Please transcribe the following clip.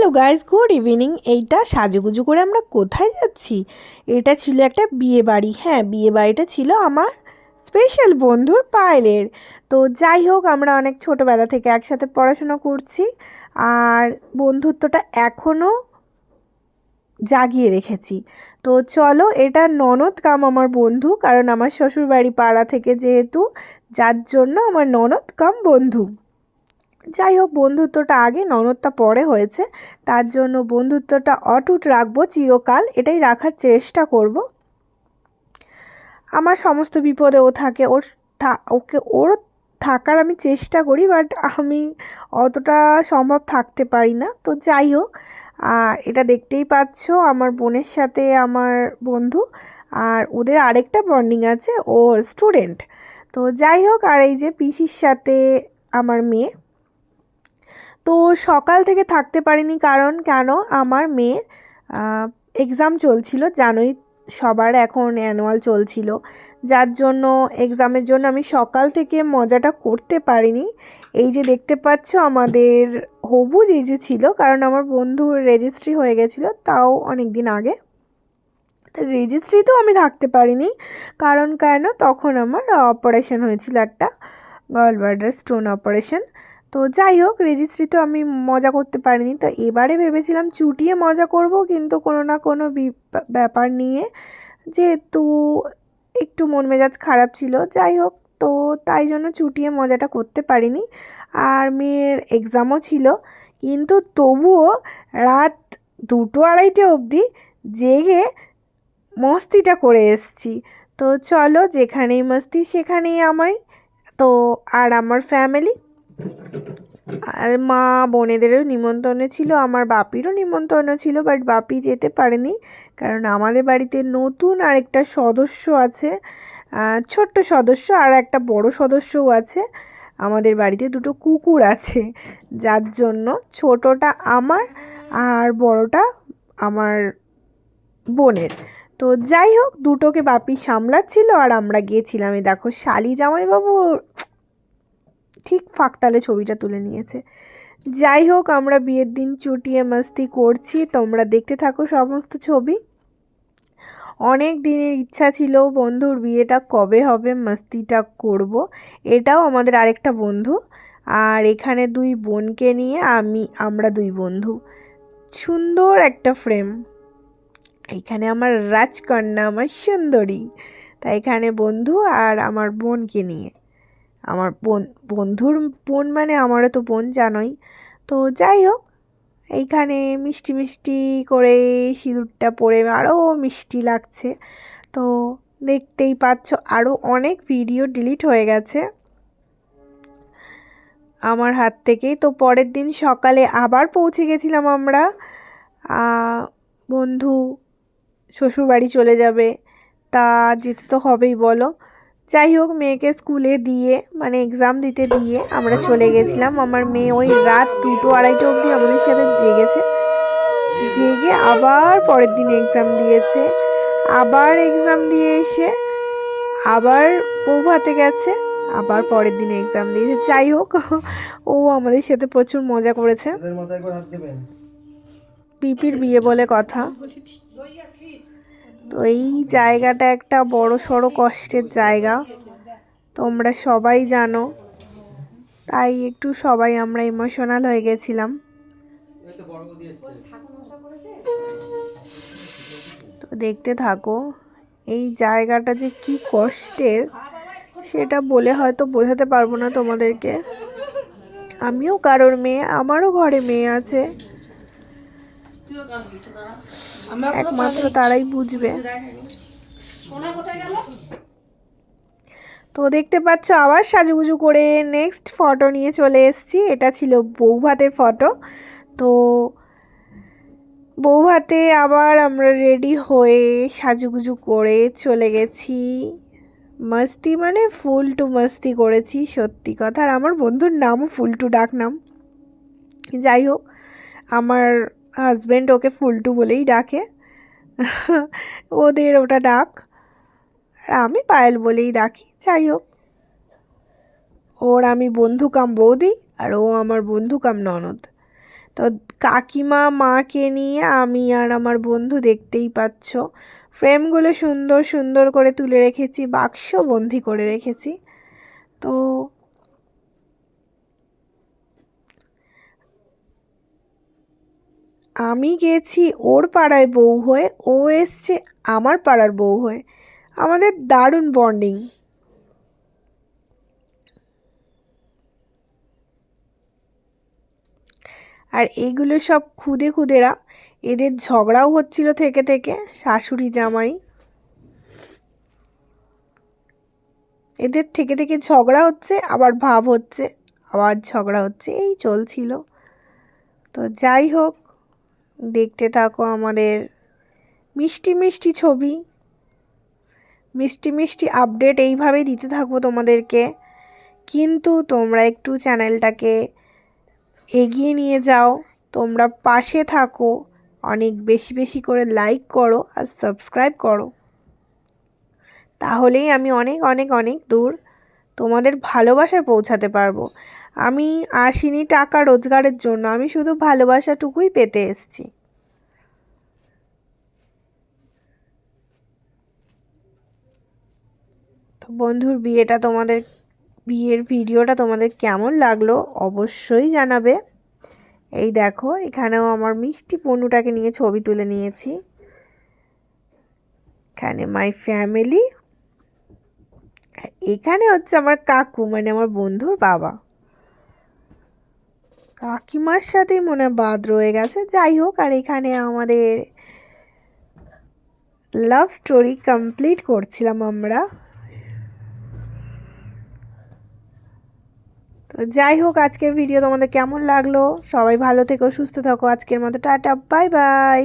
Hello guys, good evening. এইটা সাজুগুজু করে আমরা কোথায় যাচ্ছি? এটা ছিল একটা বিয়ে বাড়ি। হ্যাঁ, বিয়ে বাড়িটা ছিল আমার স্পেশাল বন্ধুর পায়েলের। তো যাই হোক, আমরা অনেক ছোটোবেলা থেকে একসাথে পড়াশোনা করছি, আর বন্ধুত্বটা এখনও জাগিয়ে রেখেছি। তো চলো, এটা ননদ কাম আমার বন্ধু, কারণ আমার শ্বশুরবাড়ি পাড়া থেকে যেহেতু, যার জন্য আমার ননদ কাম বন্ধু। যাই হোক, বন্ধুত্বটা আগে, ননদটা পরে হয়েছে। তার জন্য বন্ধুত্বটা অটুট রাখবো চিরকাল, এটাই রাখার চেষ্টা করব। আমার সমস্ত বিপদে ও থাকে, ওর থাকার আমি চেষ্টা করি, বাট আমি অতটা সম্ভব থাকতে পারি না। তো যাই হোক, আর এটা দেখতেই পাচ্ছ আমার বোনের সাথে আমার বন্ধু, আর ওদের আরেকটা বন্ডিং আছে, ওর স্টুডেন্ট। তো যাই হোক, আর এই যে পিসির সাথে আমার মেয়ে। তো সকাল থেকে থাকতে পারিনি, কারণ কেন, আমার মেয়ের এক্সাম চলছিল, জানোই সবার এখন অ্যানুয়াল চলছিল, যার জন্য এক্সামের জন্য আমি সকাল থেকে মজাটা করতে পারিনি। এই যে দেখতে পাচ্ছ আমাদের হবু জিজু ছিল, কারণ আমার বন্ধুর রেজিস্ট্রি হয়ে গেছিলো, তাও অনেক দিন আগে। তো রেজিস্ট্রিতেও আমি থাকতে পারিনি, কারণ কেন, তখন আমার অপারেশন হয়েছিল, একটা গলব্লাডার স্টোন অপারেশন। তো যাই হোক, রেজিস্ট্রিতেও আমি মজা করতে পারিনি। তো এবারে ভেবেছিলাম চুটিয়ে মজা করব, কিন্তু কোনো না কোনো ব্যাপার নিয়ে, যেহেতু একটু মন মেজাজ খারাপ ছিল, যাই হোক, তো তাই জন্য চুটিয়ে মজাটা করতে পারিনি। আর মেয়ের এক্সামও ছিল, কিন্তু তবুও রাত 2-2:30 অবধি জেগে মস্তিটা করে এসছি। তো চলো, যেখানেই মস্তি সেখানেই আমায়। তো আর আমার ফ্যামিলি, আর মা বোনেদেরও নিমন্ত্রণ ছিল, আমার বাপিরও নিমন্ত্রণ ছিল, বাট বাপি যেতে পারেনি, কারণ আমাদের বাড়িতে নতুন আরেকটা সদস্য আছে, ছোট্ট সদস্য, আর একটা বড় সদস্যও আছে। আমাদের বাড়িতে দুটো কুকুর আছে, যার জন্য ছোটটা আমার আর বড়টা আমার বোনের। তো যাই হোক, দুটোকে বাপি সামলাচ্ছিল, আর আমরা গিয়েছিলাম। এই দেখো, শালি জামাইবাবু ঠিক ফাঁকতালে ছবিটা তুলে নিয়েছে। যাই হোক, আমরা বিয়ের দিন চুটিয়ে মাস্তি করছি, তোমরা দেখতে থাকো সমস্ত ছবি। অনেক দিনের ইচ্ছা ছিল বন্ধুর বিয়েটা কবে হবে, মাস্তিটা করব। এটাও আমাদের আরেকটা বন্ধু, আর এখানে দুই বোনকে নিয়ে আমরা দুই বন্ধু, সুন্দর একটা ফ্রেম। এইখানে আমার রাজকন্যা, আমার সুন্দরী। তাই এখানে বন্ধু আর আমার বোনকে নিয়ে, আমার বন্ধুর বোন মানে আমারও তো বোন, জানোই। তো যাই হোক, এইখানে মিষ্টি মিষ্টি করে সিঁদুরটা পরে আরও মিষ্টি লাগছে। তো দেখতেই পাচ্ছ, আরও অনেক ভিডিও ডিলিট হয়ে গেছে আমার হাত থেকেই। তো পরের দিন সকালে আবার পৌঁছে গেছিলাম আমরা। বন্ধু শ্বশুরবাড়ি চলে যাবে, তা যেতে তো হবেই বলো। যাই হোক, মেয়েকে স্কুলে দিয়ে, মানে এক্সাম দিতে দিয়ে আমরা চলে গেছিলাম। আমার মেয়ে ওই রাত 2-2:30 অবধি আমাদের সাথে জেগেছে, জেগে আবার পরের দিন এক্সাম দিয়েছে, আবার এক্সাম দিয়ে এসে আবার বউ ভাতে গেছে, আবার পরের দিন এক্সাম দিয়েছে। যাই হোক, ও আমাদের সাথে প্রচুর মজা করেছে। পিপির বিয়ে বলে কথা। তো এই জায়গাটা একটা বড় সড়ো কষ্টের জায়গা, তোমরা সবাই জানো, তাই একটু সবাই আমরা ইমোশনাল হয়ে গেছিলাম। তো দেখতে থাকো, এই জায়গাটা যে কি কষ্টের সেটা বলে হয়তো বোঝাতে পারবো না তোমাদেরকে। আমিও কারোর মেয়ে, আমারও ঘরে মেয়ে আছে, একমাত্র তারাই বুঝবে। তো দেখতে পাচ্ছ, আবার সাজুগুজু করে নেক্সট ফটো নিয়ে চলে এসেছি। এটা ছিল বউ ভাতের ফটো। তো বউ ভাতে আবার আমরা রেডি হয়ে সাজুগুজু করে চলে গেছি। মস্তি মানে ফুল টু মস্তি করেছি, সত্যি কথা। আর আমার বন্ধুর নামও ফুলটু ডাক নাম। যাই হোক, আমার হাজব্যান্ড ওকে ফুলটু বলেই ডাকে, ওদের ওটা ডাক, আর আমি পায়েল বলেই ডাকি। যাই হোক, ওর আমি বন্ধু কাম বৌদি, আর ও আমার বন্ধু কাম ননদ। তো কাকিমা মাকে নিয়ে আমি আর আমার বন্ধু, দেখতেই পাচ্ছ ফ্রেমগুলো সুন্দর সুন্দর করে তুলে রেখেছি, বাক্সবন্দি করে রেখেছি। তো আমি গেছি ওর পাড়ায় বউ হয়ে, ও এসছে আমার পাড়ার বউ হয়ে, আমাদের দারুণ বন্ডিং। আর এইগুলো সব খুদে খুদেরা, এদের ঝগড়াও হচ্ছিল থেকে থেকে, শাশুড়ি জামাই, এদের থেকে থেকে ঝগড়া হচ্ছে, আবার ভাব হচ্ছে, আবার ঝগড়া হচ্ছে, এই চলছিল। তো যাই হোক, দেখতে থাকো আমাদের মিষ্টি মিষ্টি ছবি, মিষ্টি মিষ্টি আপডেট এইভাবেই দিতে থাকবো তোমাদেরকে। কিন্তু তোমরা একটু চ্যানেলটাকে এগিয়ে নিয়ে যাও, তোমরা পাশে থাকো, অনেক বেশি বেশি করে লাইক করো আর সাবস্ক্রাইব করো, তাহলেই আমি অনেক অনেক অনেক দূর তোমাদের ভালোবাসায় পৌঁছাতে পারবো। আমি আসিনি টাকা রোজগারের জন্য, আমি শুধু ভালোবাসাটুকুই পেতে এসেছি। তো বন্ধুর বিয়ের ভিডিওটা তোমাদের কেমন লাগলো অবশ্যই জানাবে। এই দেখো, এখানেও আমার মিষ্টি পনুটাকে নিয়ে ছবি তুলে নিয়েছি। এখানে মাই ফ্যামিলি, এখানে হচ্ছে আমার কাকু, মানে আমার বন্ধুর বাবা। কাকিমার সাথেই মনে বাদ রয়ে গেছে, যাই হোক। আর এখানে আমাদের লাভ স্টোরি কমপ্লিট করছিলাম আমরা। তো যাই হোক, আজকের ভিডিও তোমাদের কেমন লাগলো, সবাই ভালো থেকো, সুস্থ থাকো, আজকের মতো টাটা, বাই বাই।